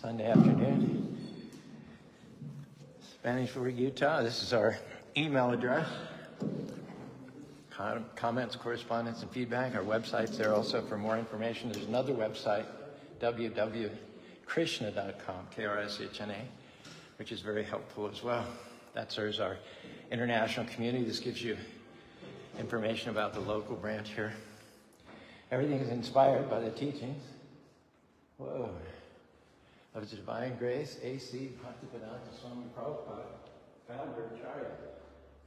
Sunday afternoon. Spanish-Fork, Utah. This is our email address. Comments, correspondence, and feedback. Our website's there also for more information. There's another website, www.krishna.com, K-R-S-H-N-A, which is very helpful as well. That serves our international community. This gives you information about the local branch here. Everything is inspired by the teachings. Whoa. Of His Divine Grace, A.C. Bhaktivedanta Swami Prabhupada, founder Acharya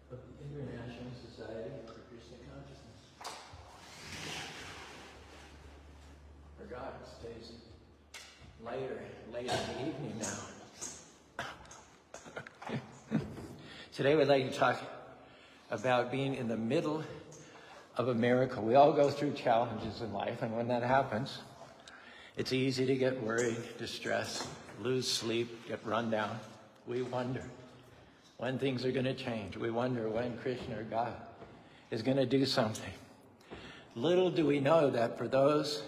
of the International Society for Krishna Consciousness. For God, it stays late in the evening now. Today we'd like to talk about being in the middle of a miracle. We all go through challenges in life, and when that happens, it's easy to get worried, distressed, lose sleep, get run down. We wonder when things are going to change. We wonder when Krishna or God is going to do something. Little do we know that for those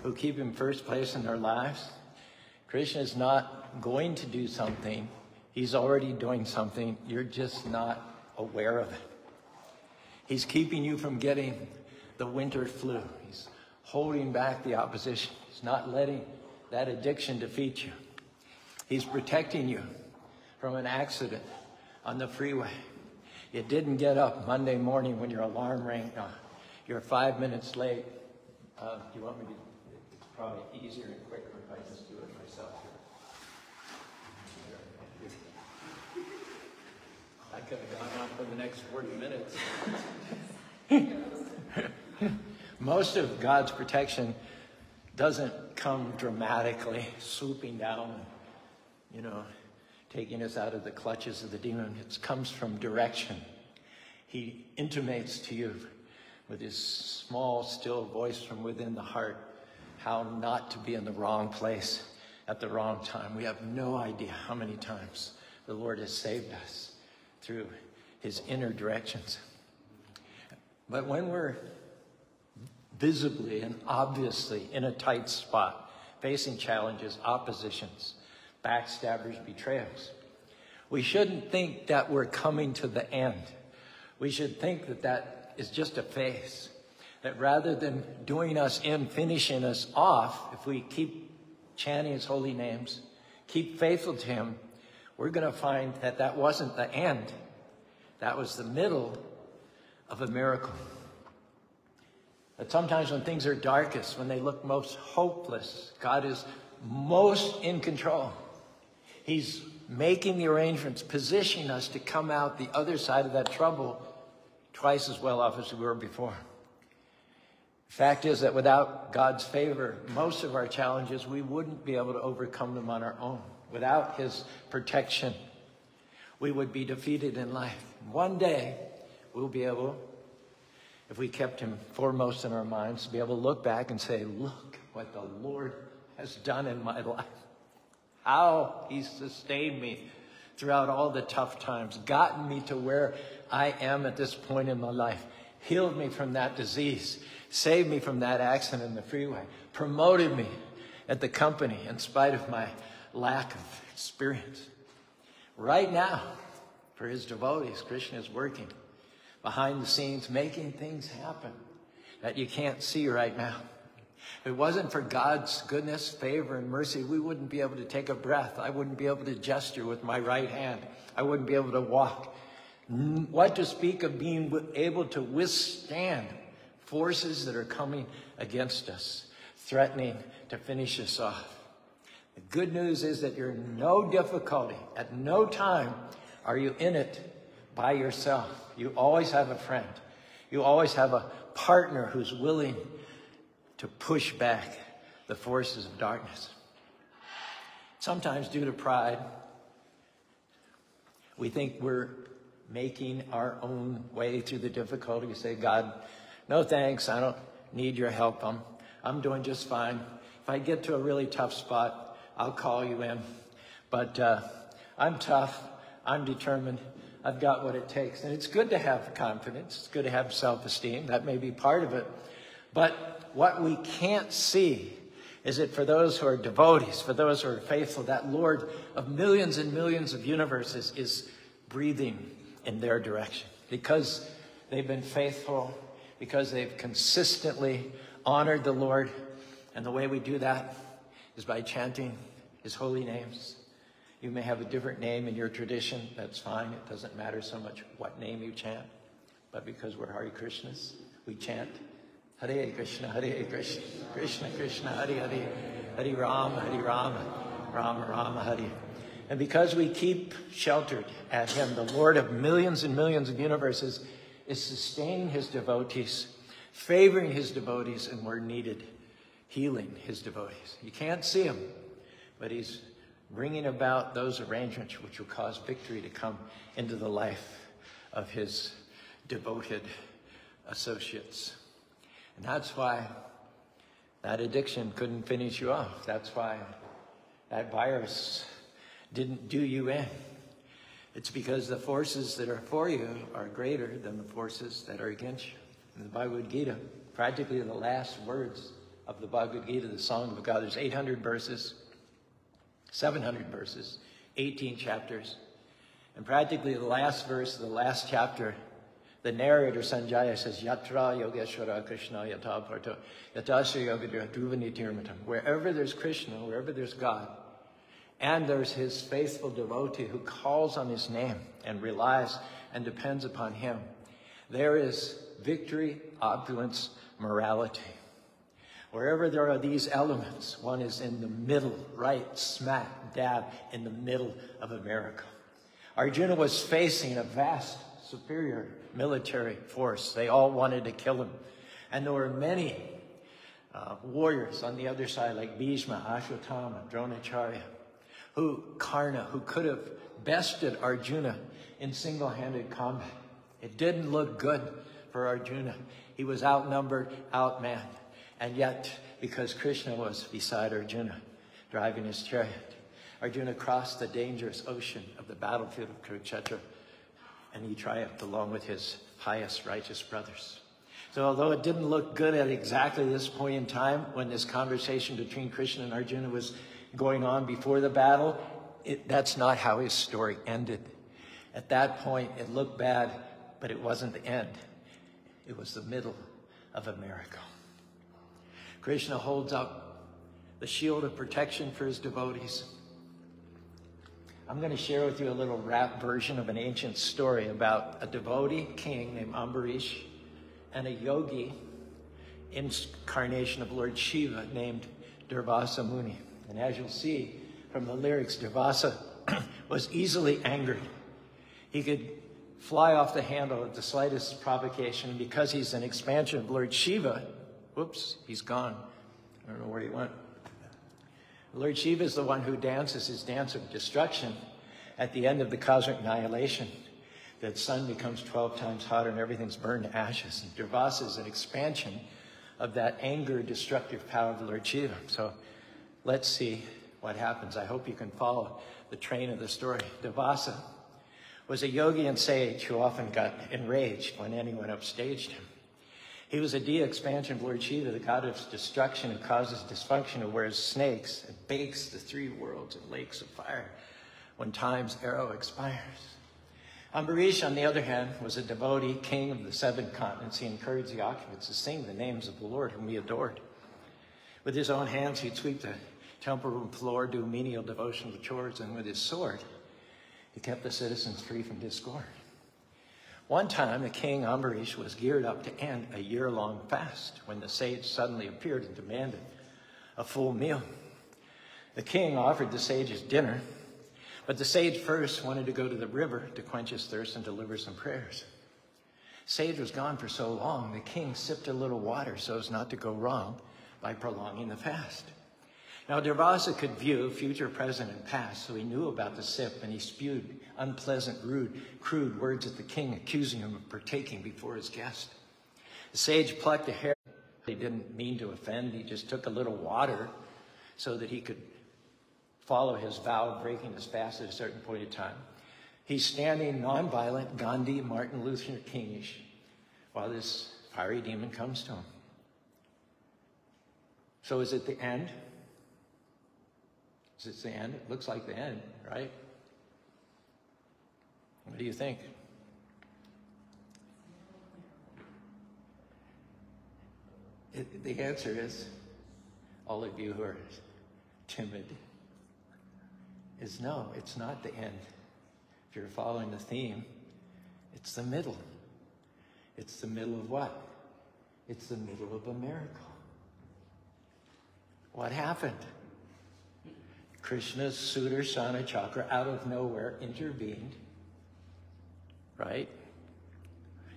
who keep Him first place in their lives, Krishna is not going to do something. He's already doing something. You're just not aware of it. He's keeping you from getting the winter flu. He's holding back the opposition. He's not letting that addiction defeat you. He's protecting you from an accident on the freeway. You didn't get up Monday morning when your alarm rang. You're 5 minutes late. Do you want me to? It's probably easier and quicker if I just do it myself here. I could have gone on for the next 40 minutes. Most of God's protection doesn't come dramatically, swooping down, taking us out of the clutches of the demon. It comes from direction. He intimates to you with His small, still voice from within the heart how not to be in the wrong place at the wrong time. We have no idea how many times the Lord has saved us through His inner directions. But when we're visibly and obviously in a tight spot, facing challenges, oppositions, backstabbers, betrayals, we shouldn't think that we're coming to the end. We should think that that is just a phase. That rather than doing us in, finishing us off, if we keep chanting His holy names, keep faithful to Him, we're going to find that that wasn't the end. That was the middle of a miracle. That sometimes when things are darkest, when they look most hopeless, God is most in control. He's making the arrangements, positioning us to come out the other side of that trouble twice as well off as we were before. The fact is that without God's favor, most of our challenges, we wouldn't be able to overcome them on our own. Without His protection, we would be defeated in life. One day, we'll be able, if we kept Him foremost in our minds, to be able to look back and say, look what the Lord has done in my life. How He sustained me throughout all the tough times, gotten me to where I am at this point in my life, healed me from that disease, saved me from that accident in the freeway, promoted me at the company in spite of my lack of experience. Right now, for His devotees, Krishna is working behind the scenes, making things happen that you can't see right now. If it wasn't for God's goodness, favor, and mercy, we wouldn't be able to take a breath. I wouldn't be able to gesture with my right hand. I wouldn't be able to walk. What to speak of being able to withstand forces that are coming against us, threatening to finish us off. The good news is that you're in no difficulty. At no time are you in it by yourself. You always have a friend. You always have a partner who's willing to push back the forces of darkness. Sometimes due to pride, we think we're making our own way through the difficulty. We say, God, no thanks. I don't need your help. I'm doing just fine. If I get to a really tough spot, I'll call you in. But I'm tough. I'm determined. I've got what it takes. And it's good to have confidence. It's good to have self-esteem. That may be part of it. But what we can't see Is it for those who are devotees, for those who are faithful, that Lord of millions and millions of universes is breathing in their direction because they've been faithful, because they've consistently honored the Lord. And the way we do that is by chanting his holy names. You may have a different name in your tradition. That's fine. It doesn't matter so much what name you chant. But because we're Hare Krishnas, we chant Hare Krishna, Krishna Krishna, Hare Hare, Hare Rama, Rama Rama, Hare. And because we keep sheltered at him, the Lord of millions and millions of universes is sustaining his devotees, favoring his devotees, and where needed, healing his devotees. You can't see him, but he's bringing about those arrangements which will cause victory to come into the life of his devoted associates. And that's why that addiction couldn't finish you off. That's why that virus didn't do you in. It's because the forces that are for you are greater than the forces that are against you. In the Bhagavad Gita, practically the last words of the Bhagavad Gita, the Song of God, there's 800 verses, 700 verses, 18 chapters. And practically the last verse of the last chapter, the narrator Sanjaya says, Yatra Yogeshwara Krishna Yata Parto Yatasya Yogadra Dhruvanitimirtam. Wherever there's Krishna, wherever there's God, and there's his faithful devotee who calls on his name and relies and depends upon him, there is victory, opulence, morality. Wherever there are these elements, one is in the middle, right smack dab in the middle of America. Arjuna was facing a vast, superior military force. They all wanted to kill him. And there were many warriors on the other side, like Bhishma, Ashwatthama, Dronacharya, Karna, who could have bested Arjuna in single-handed combat. It didn't look good for Arjuna. He was outnumbered, outmanned. And yet, because Krishna was beside Arjuna, driving his chariot, Arjuna crossed the dangerous ocean of the battlefield of Kurukshetra, and he triumphed along with his pious, righteous brothers. So although it didn't look good at exactly this point in time, when this conversation between Krishna and Arjuna was going on before the battle, that's not how his story ended. At that point, it looked bad, but it wasn't the end. It was the middle of America. Krishna holds up the shield of protection for his devotees. I'm going to share with you a little rap version of an ancient story about a devotee king named Ambarish and a yogi, incarnation of Lord Shiva, named Durvasa Muni. And as you'll see from the lyrics, Durvasa was easily angered. He could fly off the handle at the slightest provocation. And because he's an expansion of Lord Shiva, whoops, he's gone. I don't know where he went. Lord Shiva is the one who dances his dance of destruction at the end of the cosmic annihilation. The sun becomes 12 times hotter and everything's burned to ashes. And Durvasa is an expansion of that anger, destructive power of Lord Shiva. So let's see what happens. I hope you can follow the train of the story. Durvasa was a yogi and sage who often got enraged when anyone upstaged him. He was a de-expansion of Lord Shiva, the god of destruction who causes dysfunction, who wears snakes and bakes the three worlds in lakes of fire when time's arrow expires. Ambarish, on the other hand, was a devotee, king of the 7 continents. He encouraged the occupants to sing the names of the Lord whom he adored. With his own hands, he'd sweep the temple room floor, do menial devotional chores, and with his sword, he kept the citizens free from discord. One time, the king, Ambarish, was geared up to end a year-long fast when the sage suddenly appeared and demanded a full meal. The king offered the sage's dinner, but the sage first wanted to go to the river to quench his thirst and deliver some prayers. Sage was gone for so long, the king sipped a little water so as not to go wrong by prolonging the fast. Now, Durvasa could view future, present, and past, so he knew about the sip, and he spewed unpleasant, rude, crude words at the king, accusing him of partaking before his guest. The sage plucked a hair. He didn't mean to offend. He just took a little water so that he could follow his vow of breaking his fast at a certain point in time. He's standing nonviolent, Gandhi, Martin Luther Kingish, while this fiery demon comes to him. So is it the end? Is this the end? It looks like the end, right? What do you think? The answer is, all of you who are timid, is no, it's not the end. If you're following the theme, it's the middle. It's the middle of what? It's the middle of a miracle. What happened? Krishna's Sudarsana chakra out of nowhere intervened, right?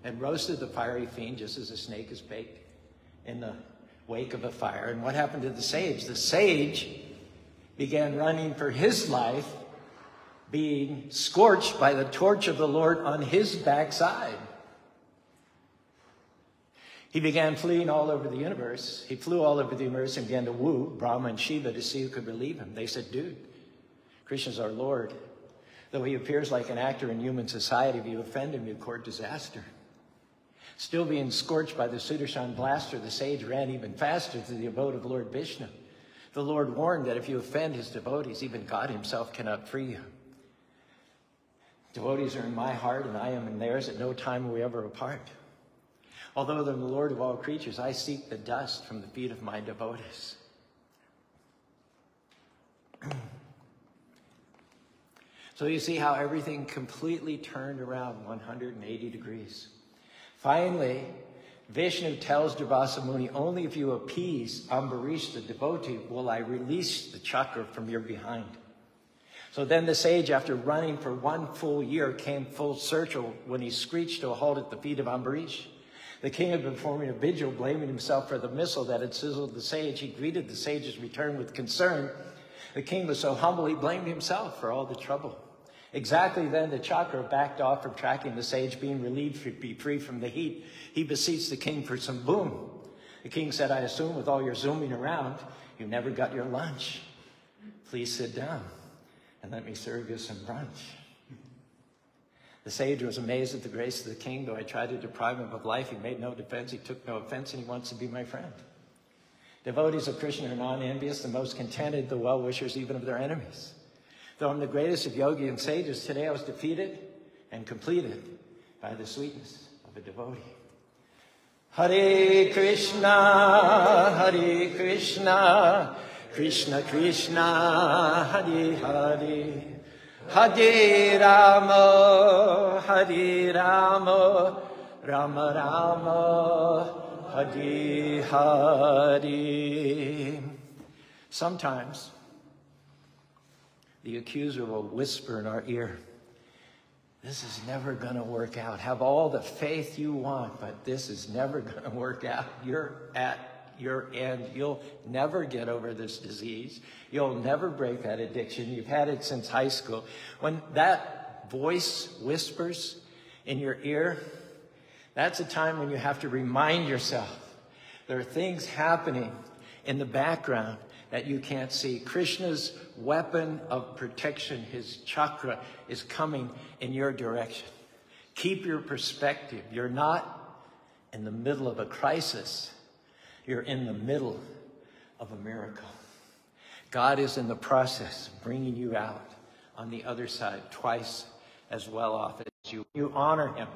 And roasted the fiery fiend just as a snake is baked in the wake of a fire. And what happened to the sage? The sage began running for his life, being scorched by the torch of the Lord on his backside. He began fleeing all over the universe. He flew all over the universe and began to woo Brahma and Shiva to see who could relieve him. They said, dude, Krishna's our Lord. Though he appears like an actor in human society, if you offend him, you court disaster. Still being scorched by the Sudarshan blaster, the sage ran even faster to the abode of Lord Vishnu. The Lord warned that if you offend his devotees, even God himself cannot free you. Devotees are in my heart and I am in theirs. At no time are we ever apart. Although I'm the Lord of all creatures, I seek the dust from the feet of my devotees. So you see how everything completely turned around 180 degrees. Finally, Vishnu tells Durvasa Muni, only if you appease Ambarish, the devotee, will I release the chakra from your behind. So then the sage, after running for 1 full year, came full circle when he screeched to a halt at the feet of Ambarish. The king had been performing a vigil, blaming himself for the missile that had sizzled the sage. He greeted the sage's return with concern. The king was so humble, he blamed himself for all the trouble. Exactly then, the chakra backed off from tracking the sage, being relieved to be free from the heat. He beseeched the king for some boon. The king said, I assume with all your zooming around, you never got your lunch. Please sit down and let me serve you some brunch. The sage was amazed at the grace of the king. Though I tried to deprive him of life, he made no defense, he took no offense, and he wants to be my friend. Devotees of Krishna are non-envious, the most contented, the well-wishers even of their enemies. Though I'm the greatest of yogi and sages, today I was defeated and completed by the sweetness of a devotee. Hare Krishna, Krishna Krishna, Hare Hare. Hare Rama, Rama Rama, Hare Hare. Sometimes the accuser will whisper in our ear, this is never going to work out. Have all the faith you want, but this is never going to work out. You're at your end. You'll never get over this disease. You'll never break that addiction. You've had it since high school. When that voice whispers in your ear, that's a time when you have to remind yourself there are things happening in the background that you can't see. Krishna's weapon of protection, his chakra, is coming in your direction. Keep your perspective. You're not in the middle of a crisis. You're in the middle of a miracle. God is in the process of bringing you out on the other side twice as well off as you. You honor him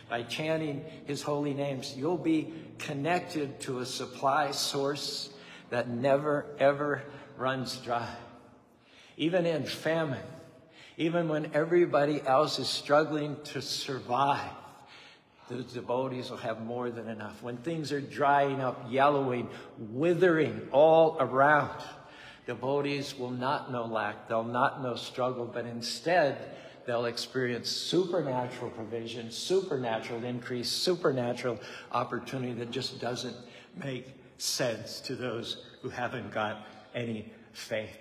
by chanting his holy names. You'll be connected to a supply source that never, ever runs dry. Even in famine, even when everybody else is struggling to survive, the devotees will have more than enough. When things are drying up, yellowing, withering all around, devotees will not know lack. They'll not know struggle, but instead they'll experience supernatural provision, supernatural increase, supernatural opportunity that just doesn't make sense to those who haven't got any faith.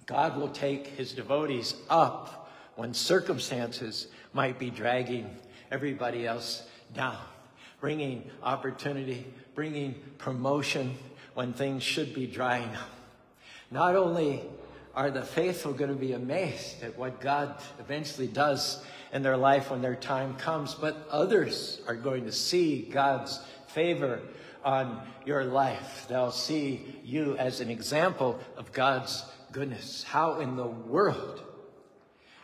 God will take his devotees up when circumstances might be dragging everybody else down, bringing opportunity, bringing promotion when things should be drying up. Not only are the faithful going to be amazed at what God eventually does in their life when their time comes, but others are going to see God's favor on your life. They'll see you as an example of God's goodness, how in the world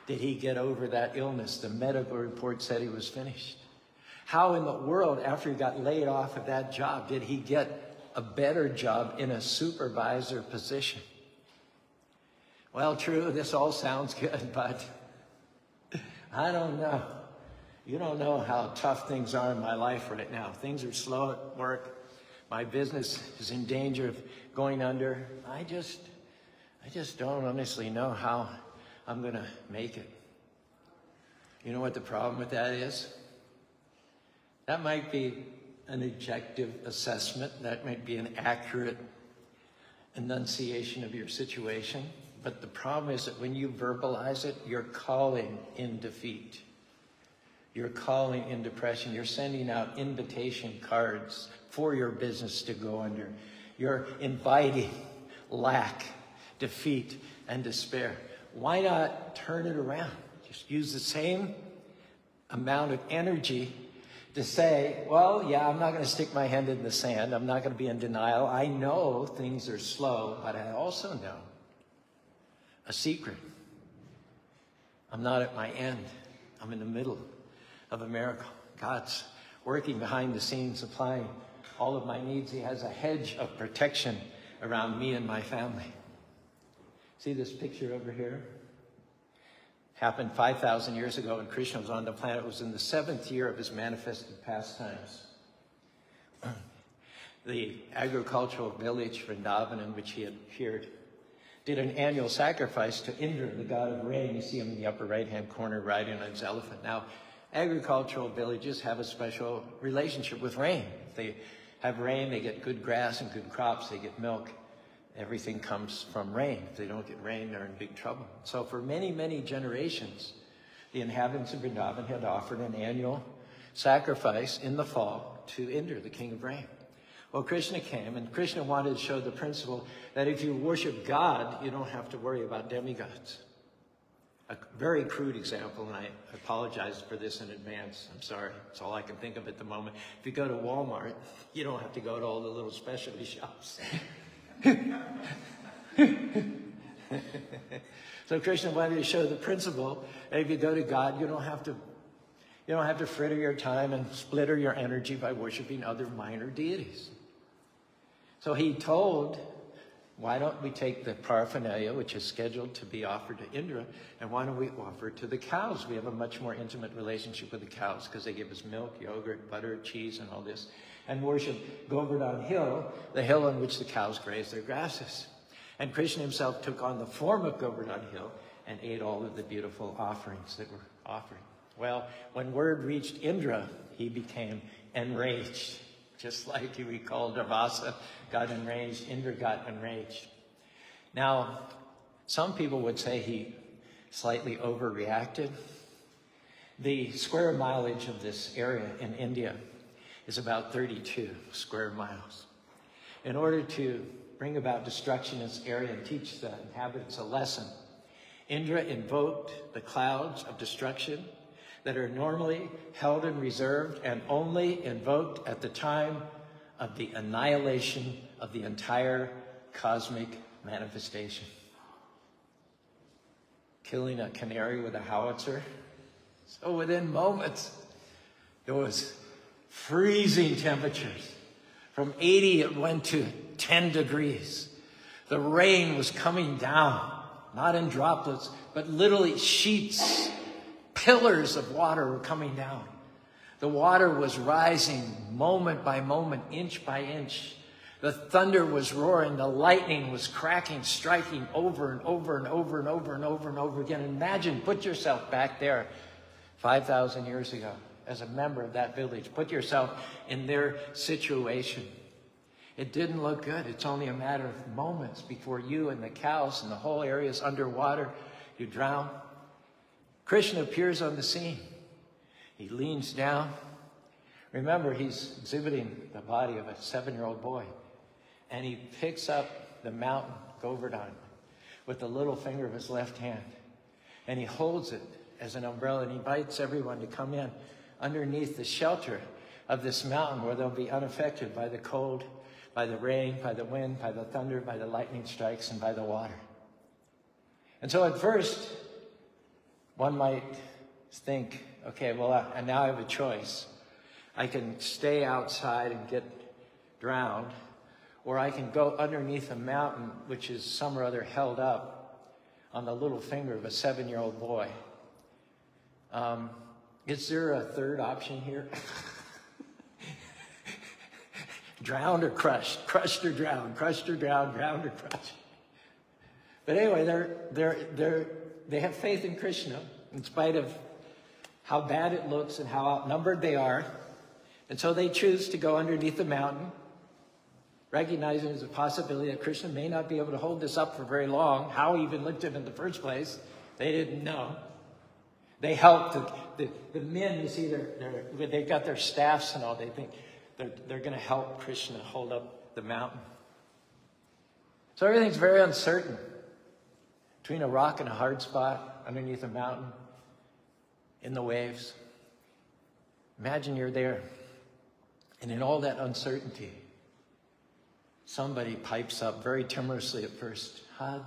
did he get over that illness? The medical report said he was finished. How in the world, after he got laid off of that job, did he get a better job in a supervisor position? Well, true, this all sounds good, but I don't know. You don't know how tough things are in my life right now. Things are slow at work. My business is in danger of going under. I just don't honestly know how I'm going to make it. You know what the problem with that is? That might be an objective assessment. That might be an accurate enunciation of your situation. But the problem is that when you verbalize it, you're calling in defeat. You're calling in depression. You're sending out invitation cards for your business to go under. You're inviting lack, defeat, and despair. Why not turn it around? Just use the same amount of energy to say, well, yeah, I'm not going to stick my hand in the sand. I'm not going to be in denial. I know things are slow, but I also know a secret. I'm not at my end. I'm in the middle of a miracle. God's working behind the scenes, supplying all of my needs. He has a hedge of protection around me and my family. See this picture over here? Happened 5,000 years ago when Krishna was on the planet. It was in the 7th year of his manifested pastimes. The agricultural village, Vrindavan, in which he had appeared, did an annual sacrifice to Indra, the god of rain. You see him in the upper right-hand corner riding on his elephant. Now, agricultural villages have a special relationship with rain. If they have rain, they get good grass and good crops. They get milk. Everything comes from rain. If they don't get rain, they're in big trouble. So for many, many generations, the inhabitants of Vrindavan had offered an annual sacrifice in the fall to Indra, the king of rain. Well, Krishna came, and Krishna wanted to show the principle that if you worship God, you don't have to worry about demigods. A very crude example, and I apologize for this in advance. I'm sorry. It's all I can think of at the moment. If you go to Walmart, you don't have to go to all the little specialty shops. So Krishna wanted to show the principle that if you go to God, you don't have to fritter your time and splitter your energy by worshiping other minor deities. So he told, why don't we take the paraphernalia, which is scheduled to be offered to Indra, and why don't we offer it to the cows? We have a much more intimate relationship with the cows because they give us milk, yogurt, butter, cheese, and all this. And worship Govardhan Hill, the hill on which the cows graze their grasses. And Krishna himself took on the form of Govardhan Hill and ate all of the beautiful offerings that were offered. Well, when word reached Indra, he became enraged. Just like we called Ravasa got enraged, Indra got enraged. Now, some people would say he slightly overreacted. The square mileage of this area in India is about 32 square miles. In order to bring about destruction in this area and teach the inhabitants a lesson, Indra invoked the clouds of destruction that are normally held and reserved and only invoked at the time of the annihilation of the entire cosmic manifestation. Killing a canary with a howitzer. So within moments, it was freezing temperatures. From 80, it went to 10 degrees. The rain was coming down, not in droplets, but literally sheets, pillars of water were coming down. The water was rising moment by moment, inch by inch. The thunder was roaring, the lightning was cracking, striking over and over and over and over and over and over again. Imagine, put yourself back there 5,000 years ago as a member of that village. Put yourself in their situation. It didn't look good. It's only a matter of moments before you and the cows and the whole area is underwater. You drown. Krishna appears on the scene. He leans down. Remember, he's exhibiting the body of a 7-year-old boy. And he picks up the mountain, Govardhan, with the little finger of his left hand. And he holds it as an umbrella and he invites everyone to come in underneath the shelter of this mountain where they'll be unaffected by the cold, by the rain, by the wind, by the thunder, by the lightning strikes, and by the water. And so at first, one might think, okay, well, now I have a choice. I can stay outside and get drowned, or I can go underneath a mountain, which is some or other held up on the little finger of a 7-year-old boy. Is there a third option here? Drowned or crushed, crushed or drowned, crushed or drowned, drowned or crushed. But anyway, they have faith in Krishna in spite of how bad it looks and how outnumbered they are. And so they choose to go underneath the mountain, recognizing there's a possibility that Krishna may not be able to hold this up for very long. How he even looked at it in the first place, they didn't know. They helped. The men, you see, they've got their staffs and all. They think they're going to help Krishna hold up the mountain. So everything's very uncertain. Between a rock and a hard spot, underneath a mountain, in the waves. Imagine you're there. And in all that uncertainty, somebody pipes up very timorously at first. Hare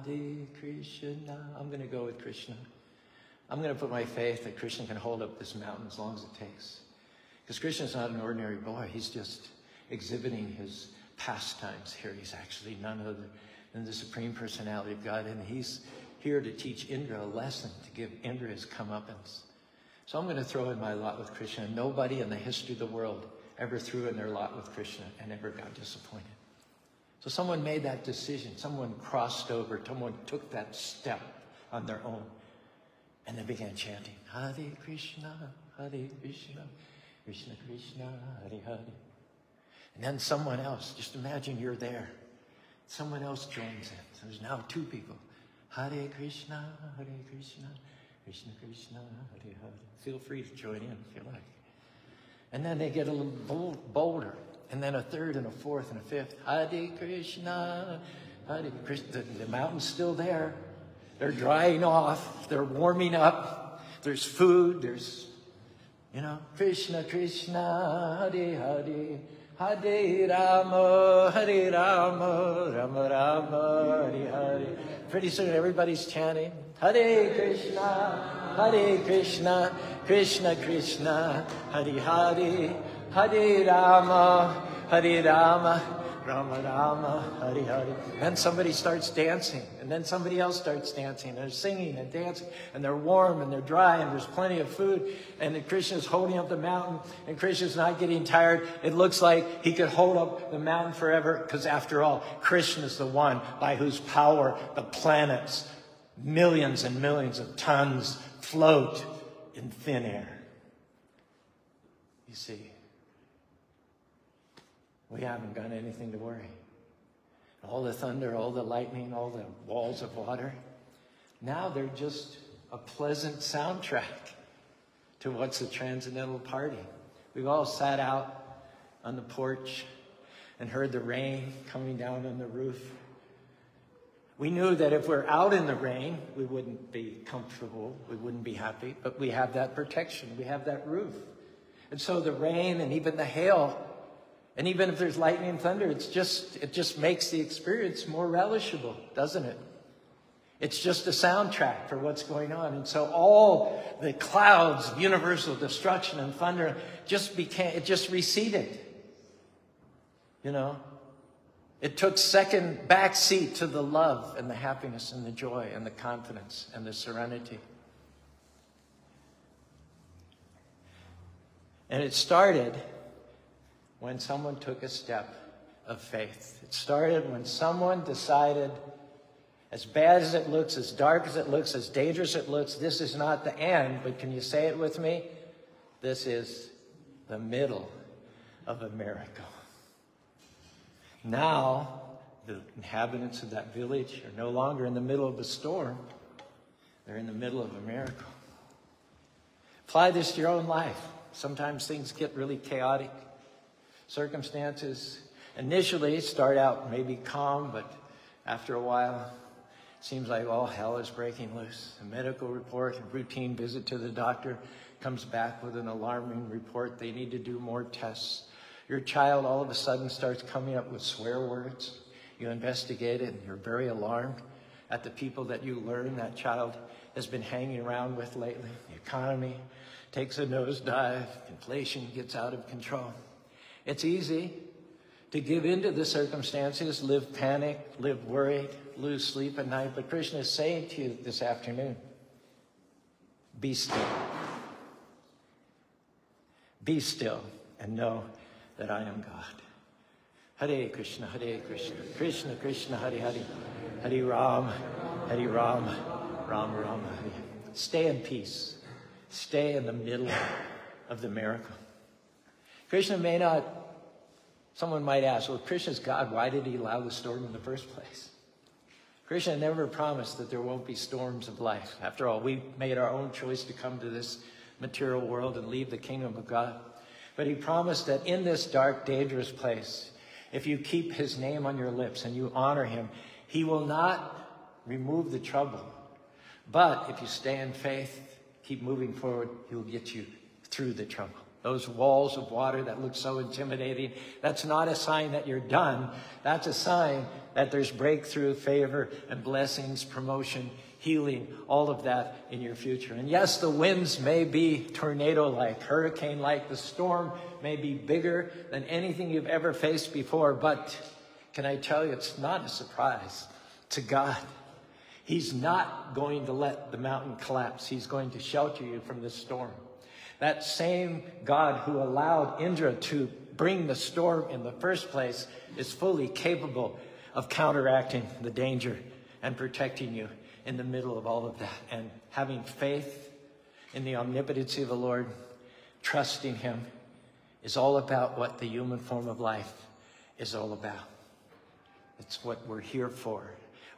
Krishna. I'm going to go with Krishna. I'm going to put my faith that Krishna can hold up this mountain as long as it takes. Because Krishna's not an ordinary boy. He's just exhibiting his pastimes here. He's actually none other than the Supreme Personality of God. And he's here to teach Indra a lesson, to give Indra his comeuppance. So I'm going to throw in my lot with Krishna. Nobody in the history of the world ever threw in their lot with Krishna and ever got disappointed. So someone made that decision. Someone crossed over. Someone took that step on their own. And they began chanting, Hare Krishna, Hare Krishna, Krishna Krishna, Hare Hare. And then someone else, just imagine you're there. Someone else joins in. So there's now 2 people. Hare Krishna, Hare Krishna, Krishna Krishna, Hare Hare. Feel free to join in if you like. And then they get a little bolder. And then a 3rd and a 4th and a 5th. Hare Krishna, Hare Krishna. The mountain's still there. They're drying off. They're warming up. There's food. There's, Krishna, Krishna, Hare Hare. Hare Rama, Hare Rama, Rama Rama, Hare Hare. Pretty soon everybody's chanting, Hare Krishna, Hare Krishna, Krishna Krishna, Hare Hare, Hare Rama, Hare Rama, Rama Rama, Hare Hare. Then somebody starts dancing, and then somebody else starts dancing, and they're singing and dancing, and they're warm and they're dry, and there's plenty of food, and then Krishna's holding up the mountain, and Krishna's not getting tired. It looks like he could hold up the mountain forever, because after all, Krishna's the one by whose power the planets, millions and millions of tons, float in thin air. You see, we haven't got anything to worry. All the thunder, all the lightning, all the walls of water, now they're just a pleasant soundtrack to what's a transcendental party. We've all sat out on the porch and heard the rain coming down on the roof. We knew that if we're out in the rain, we wouldn't be comfortable, we wouldn't be happy, but we have that protection, we have that roof. And so the rain and even the hail, and even if there's lightning and thunder, it just makes the experience more relishable, doesn't it? It's just a soundtrack for what's going on. And so all the clouds of universal destruction and thunder just receded. It took back seat to the love and the happiness and the joy and the confidence and the serenity. And it started when someone took a step of faith. It started when someone decided, as bad as it looks, as dark as it looks, as dangerous as it looks, this is not the end, but can you say it with me? This is the middle of a miracle. Now, the inhabitants of that village are no longer in the middle of a storm. They're in the middle of a miracle. Apply this to your own life. Sometimes things get really chaotic. Circumstances initially start out maybe calm, but after a while, it seems like all hell is breaking loose. A medical report, a routine visit to the doctor comes back with an alarming report. They need to do more tests. Your child all of a sudden starts coming up with swear words. You investigate it and you're very alarmed. at the people that you learn that child has been hanging around with lately. The economy takes a nosedive. Inflation gets out of control. It's easy to give into the circumstances, live panicked, live worried, lose sleep at night. But Krishna is saying to you this afternoon, be still. Be still and know that I am God. Hare Krishna, Krishna Krishna, Hare Hare, Hare Ram, Ram Ram, Hare. Stay in peace. Stay in the middle of the miracle. Krishna may not, someone might ask, well, if Krishna's God, why did he allow the storm in the first place? Krishna never promised that there won't be storms of life. After all, we made our own choice to come to this material world and leave the kingdom of God. But he promised that in this dark, dangerous place, if you keep his name on your lips and you honor him, he will not remove the trouble. But if you stay in faith, keep moving forward, he'll get you through the trouble. Those walls of water that look so intimidating, that's not a sign that you're done. That's a sign that there's breakthrough, favor, and blessings, promotion, healing, all of that in your future. And yes, the winds may be tornado-like, hurricane-like. The storm may be bigger than anything you've ever faced before. But can I tell you, it's not a surprise to God. He's not going to let the mountain collapse. He's going to shelter you from the storm. That same God who allowed Indra to bring the storm in the first place is fully capable of counteracting the danger and protecting you in the middle of all of that. And having faith in the omnipotency of the Lord, trusting him, is all about what the human form of life is all about. It's what we're here for.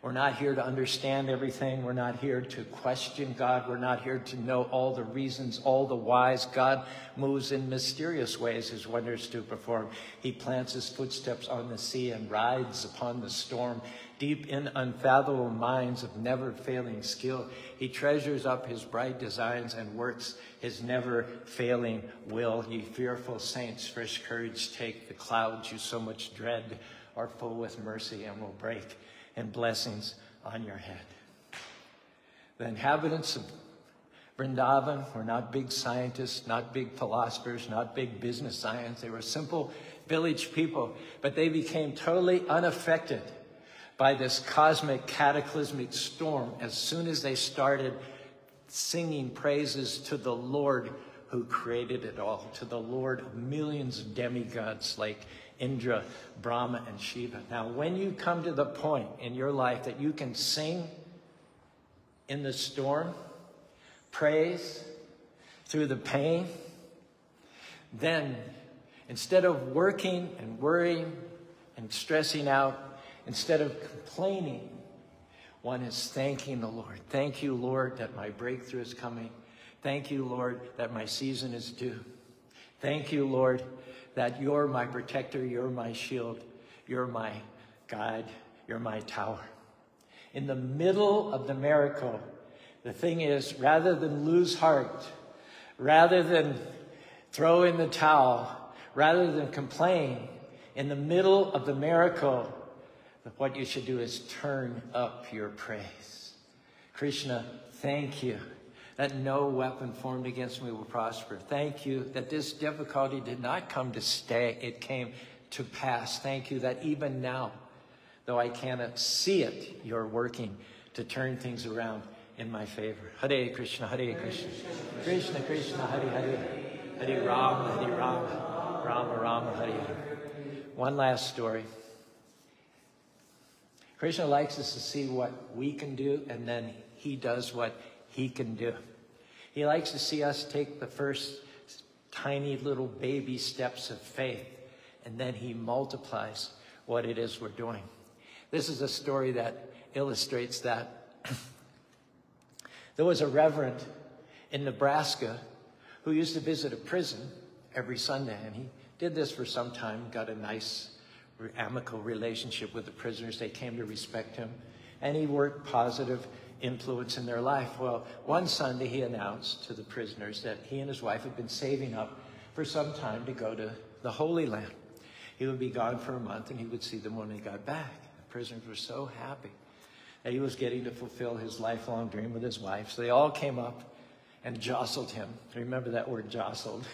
We're not here to understand everything. We're not here to question God. We're not here to know all the reasons, all the whys. God moves in mysterious ways, his wonders to perform. He plants his footsteps on the sea and rides upon the storm. Deep in unfathomable minds of never-failing skill, he treasures up his bright designs and works his never-failing will. Ye fearful saints, fresh courage take. The clouds you so much dread are full with mercy and will break and blessings on your head. The inhabitants of Vrindavan were not big scientists, not big philosophers, not big business science. They were simple village people, but they became totally unaffected by this cosmic cataclysmic storm as soon as they started singing praises to the Lord who created it all, to the Lord of millions of demigods like Indra, Brahma, and Shiva. Now, when you come to the point in your life that you can sing in the storm, praise through the pain, then instead of working and worrying and stressing out, instead of complaining, one is thanking the Lord. Thank you, Lord, that my breakthrough is coming. Thank you, Lord, that my season is due. Thank you, Lord, that you're my protector, you're my shield, you're my guide, you're my tower. In the middle of the miracle, the thing is, rather than lose heart, rather than throw in the towel, rather than complain, in the middle of the miracle, what you should do is turn up your praise. Krishna, thank you that no weapon formed against me will prosper. Thank you that this difficulty did not come to stay, it came to pass. Thank you that even now, though I cannot see it, you're working to turn things around in my favor. Hare Krishna, Krishna Krishna, Hare Hare, Hare Ram, Rama Rama, Hare Hare. One last story. Krishna likes us to see what we can do, and then he does what he can do. He likes to see us take the first tiny little baby steps of faith, and then he multiplies what it is we're doing. This is a story that illustrates that. There was a reverend in Nebraska who used to visit a prison every Sunday, and he did this for some time, got a nice amicable relationship with the prisoners. They came to respect him, and he worked positive influence in their life. Well, one Sunday he announced to the prisoners that he and his wife had been saving up for some time to go to the Holy Land. He would be gone for a month and he would see them when they got back. The prisoners were so happy. He was getting to fulfill his lifelong dream with his wife. So they all came up and jostled him. Remember that word, jostled.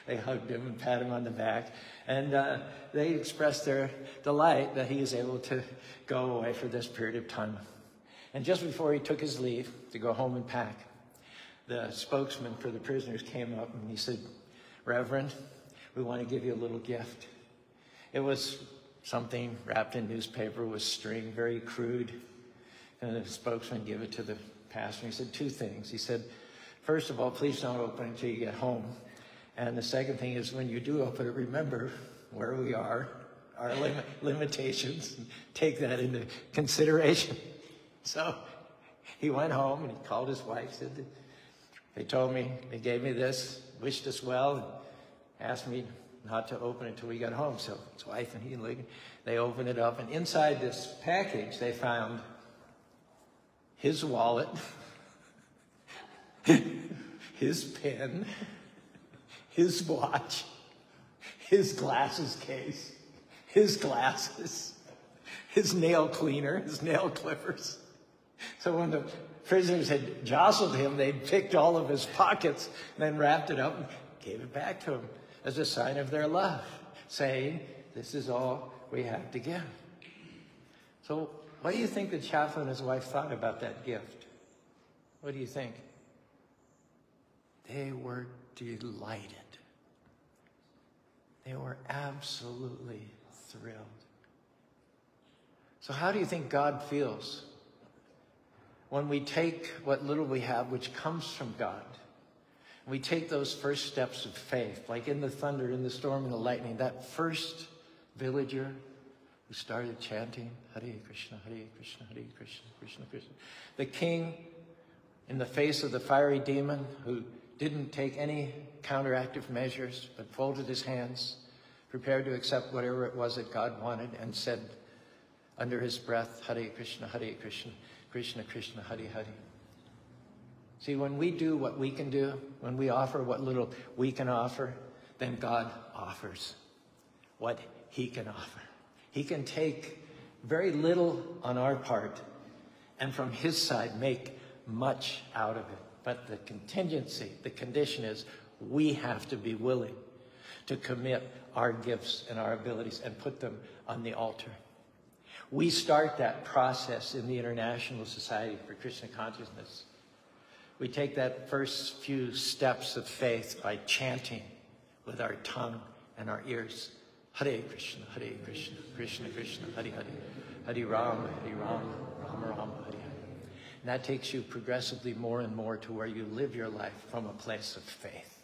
They hugged him and patted him on the back. And they expressed their delight that he was able to go away for this period of time. And just before he took his leave to go home and pack, the spokesman for the prisoners came up and he said, "Reverend, we want to give you a little gift." It was something wrapped in newspaper with string, very crude. And the spokesman gave it to the pastor. He said 2 things. He said, "First of all, please don't open it until you get home. And the second thing is, when you do open it, remember where we are, our limitations, and take that into consideration." So he went home and he called his wife, said, "They told me, they gave me this, wished us well, and asked me not to open it until we got home." So his wife and he, they opened it up, and inside this package, they found his wallet, his pen, his watch, his glasses case, his glasses, his nail cleaner, his nail clippers. So when the prisoners had jostled him, they'd picked all of his pockets and then wrapped it up and gave it back to him as a sign of their love, saying, "This is all we have to give." So what do you think the chaplain and his wife thought about that gift? What do you think? They were delighted. They were absolutely thrilled. So how do you think God feels when we take what little we have, which comes from God, and we take those first steps of faith, like in the thunder, in the storm, in the lightning, that first villager who started chanting, "Hare Krishna, Hare Krishna, Hare Krishna, Krishna Krishna." The king, in the face of the fiery demon, who didn't take any counteractive measures, but folded his hands, prepared to accept whatever it was that God wanted, and said under his breath, "Hare Krishna, Hare Krishna, Krishna Krishna, Hare Hare." See, when we do what we can do, when we offer what little we can offer, then God offers what he can offer. He can take very little on our part and from his side make much out of it. But the contingency, the condition is we have to be willing to commit our gifts and our abilities and put them on the altar. We start that process in the International Society for Krishna Consciousness. We take that first few steps of faith by chanting with our tongue and our ears, "Hare Krishna, Hare Krishna, Krishna Krishna, Hare Hare, Hare Rama, Rama Rama, Hare Hare." And that takes you progressively more and more to where you live your life from a place of faith.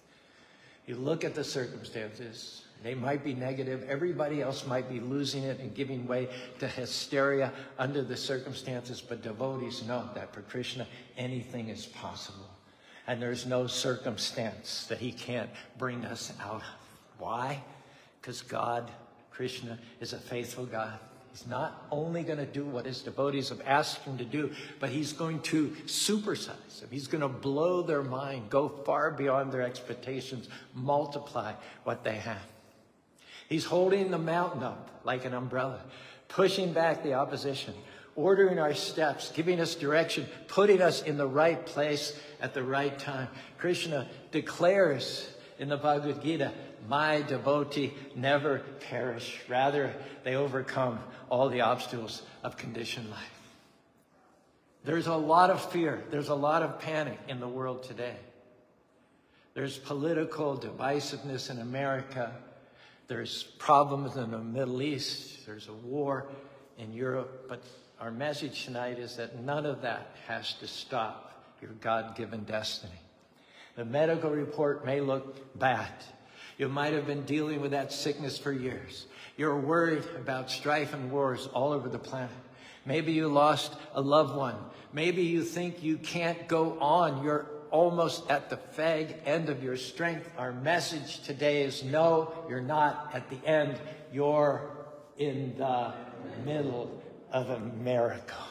You look at the circumstances. They might be negative. Everybody else might be losing it and giving way to hysteria under the circumstances. But devotees know that for Krishna, anything is possible. And there's no circumstance that he can't bring us out of. Why? Because God, Krishna, is a faithful God. He's not only going to do what his devotees have asked him to do, but he's going to supersize them. He's going to blow their mind, go far beyond their expectations, multiply what they have. He's holding the mountain up like an umbrella, pushing back the opposition, ordering our steps, giving us direction, putting us in the right place at the right time. Krishna declares in the Bhagavad Gita, "My devotee never perish. Rather, they overcome all the obstacles of conditioned life." There's a lot of fear. There's a lot of panic in the world today. There's political divisiveness in America. There's problems in the Middle East. There's a war in Europe. But our message tonight is that none of that has to stop your God-given destiny. The medical report may look bad. You might have been dealing with that sickness for years. You're worried about strife and wars all over the planet. Maybe you lost a loved one. Maybe you think you can't go on. You're almost at the fag end of your strength. Our message today is no, you're not at the end. You're in the middle of a miracle.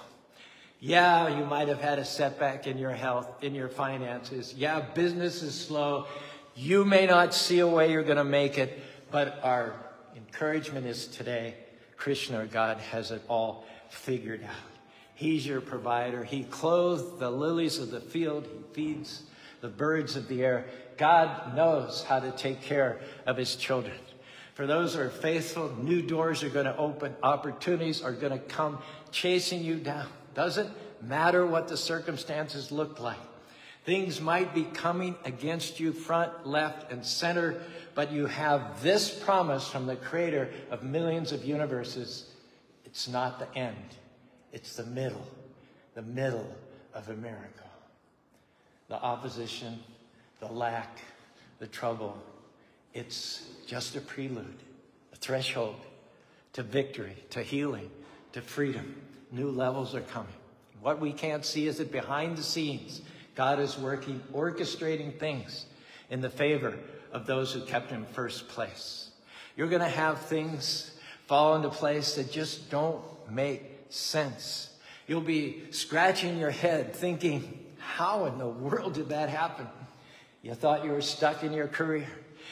Yeah, you might have had a setback in your health, in your finances. Yeah, business is slow. You may not see a way you're going to make it, but our encouragement is today, Krishna, or God, has it all figured out. He's your provider. He clothes the lilies of the field. He feeds the birds of the air. God knows how to take care of his children. For those who are faithful, new doors are going to open. Opportunities are going to come chasing you down. Doesn't matter what the circumstances look like. Things might be coming against you front, left, and center, but you have this promise from the creator of millions of universes. It's not the end. It's the middle of a miracle. The opposition, the lack, the trouble, it's just a prelude, a threshold to victory, to healing, to freedom. New levels are coming. What we can't see is that behind the scenes, God is working, orchestrating things in the favor of those who kept him first place. You're going to have things fall into place that just don't make sense. You'll be scratching your head thinking, how in the world did that happen? You thought you were stuck in your career.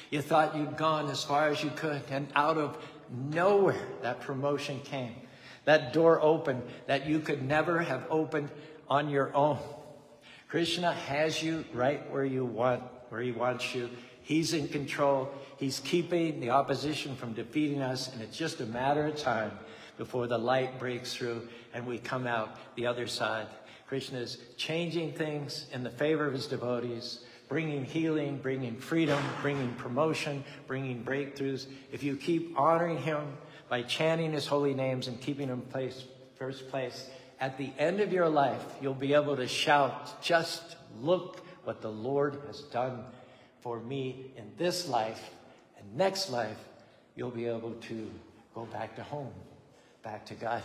You thought you'd gone as far as you could. And out of nowhere, that promotion came. That door opened that you could never have opened on your own. Krishna has you right where he wants you. He's in control. He's keeping the opposition from defeating us. And it's just a matter of time before the light breaks through and we come out the other side. Krishna is changing things in the favor of his devotees, bringing healing, bringing freedom, bringing promotion, bringing breakthroughs. If you keep honoring him by chanting his holy names and keeping him first place, at the end of your life, you'll be able to shout, just look what the Lord has done for me in this life. And next life, you'll be able to go back to home, back to God.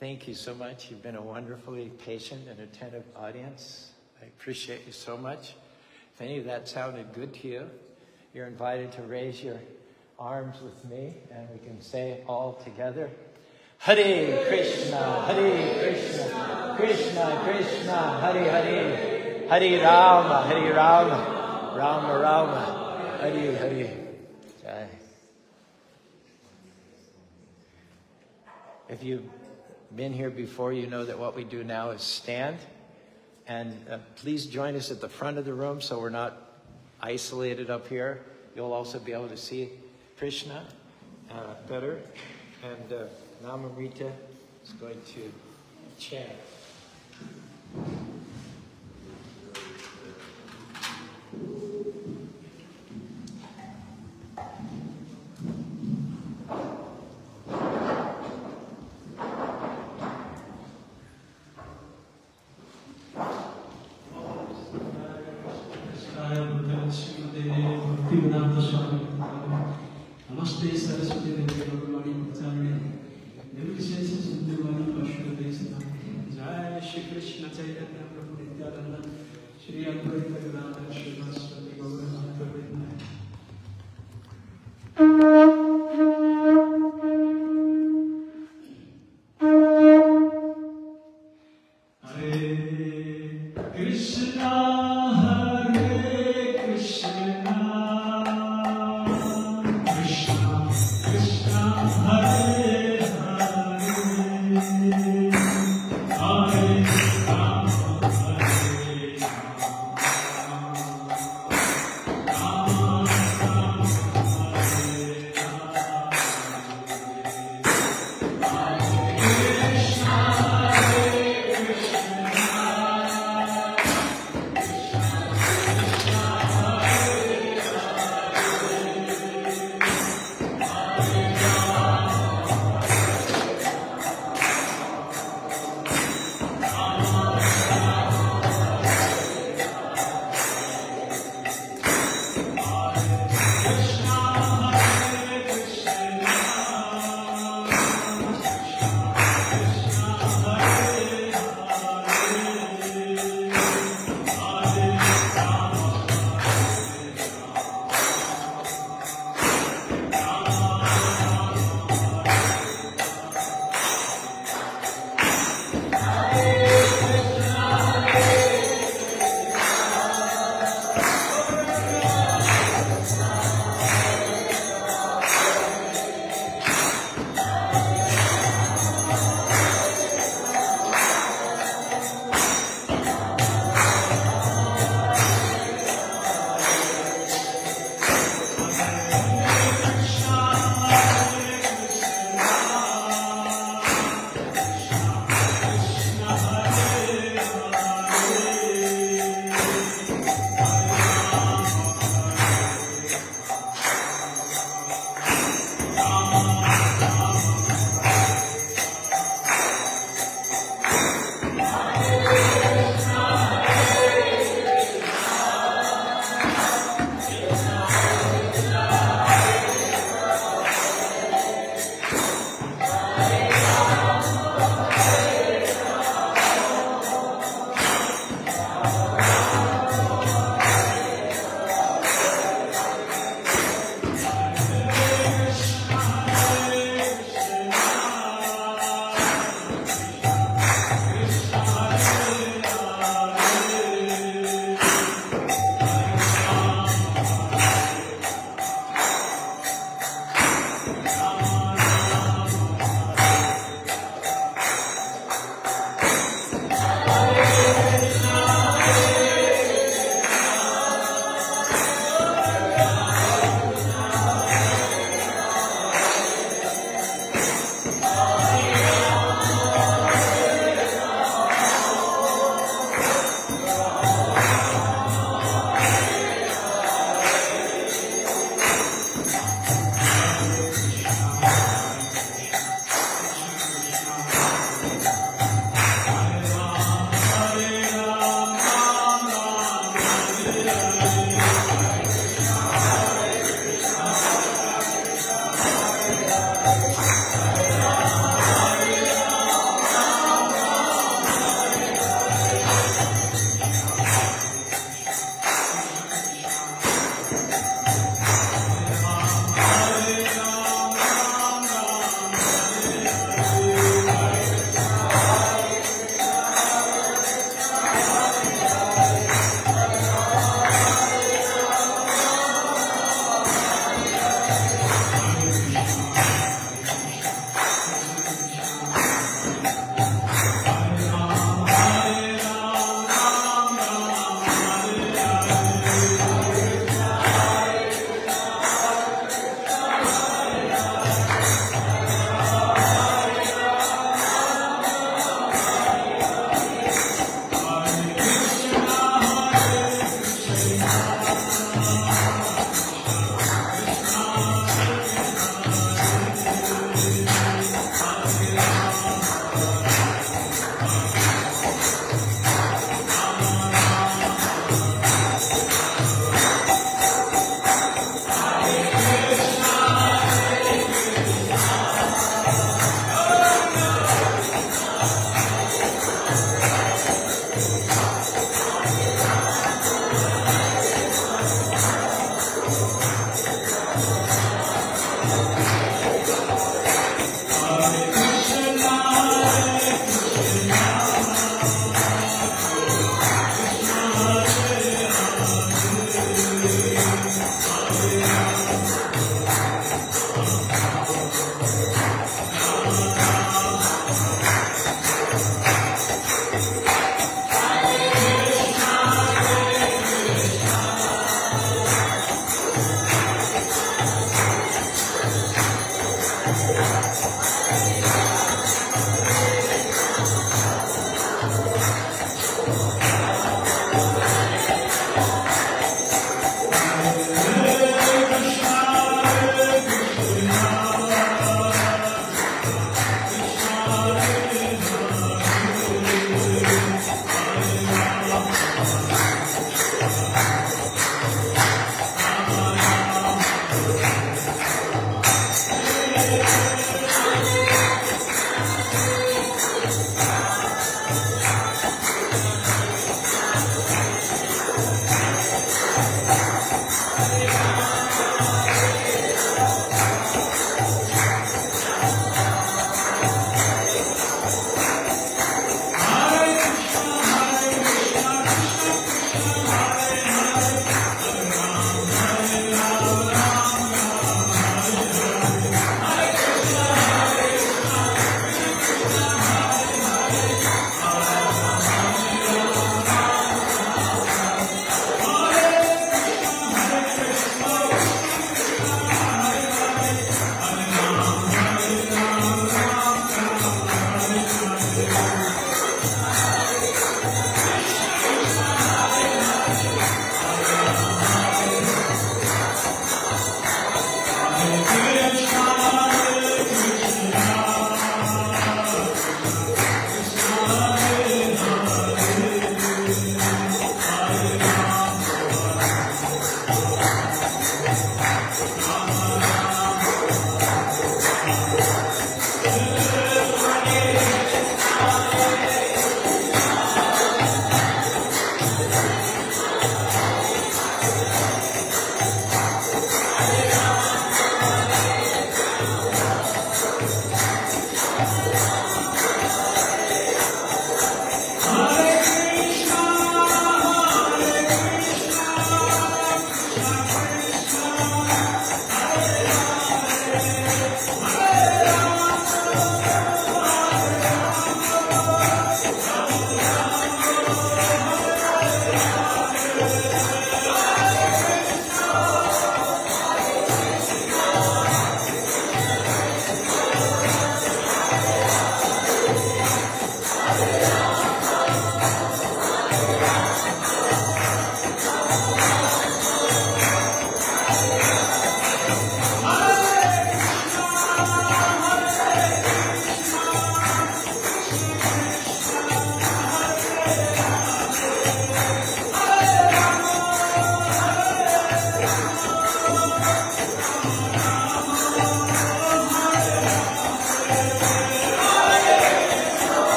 Thank you so much. You've been a wonderfully patient and attentive audience. I appreciate you so much. If any of that sounded good to you, you're invited to raise your arms with me, and we can say it all together. Hare Krishna, Krishna Krishna, Hare Hare, Hare Rama, Rama Rama, Hare Hare. Jai. If you've been here before, you know that what we do now is stand. And please join us at the front of the room so we're not isolated up here. You'll also be able to see Krishna better. And Namamrita is going to chant. Namaste Saraswati Devi Bhagavani Pacharani Nirvishesha Sundravani Pashudesana Jai Shri Krishna Chaitanya Prabhu Nityananda Shri Advaita Gadadhara Srivaswati Gauranga Pravinaya.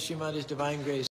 Shrimati's Divine Grace.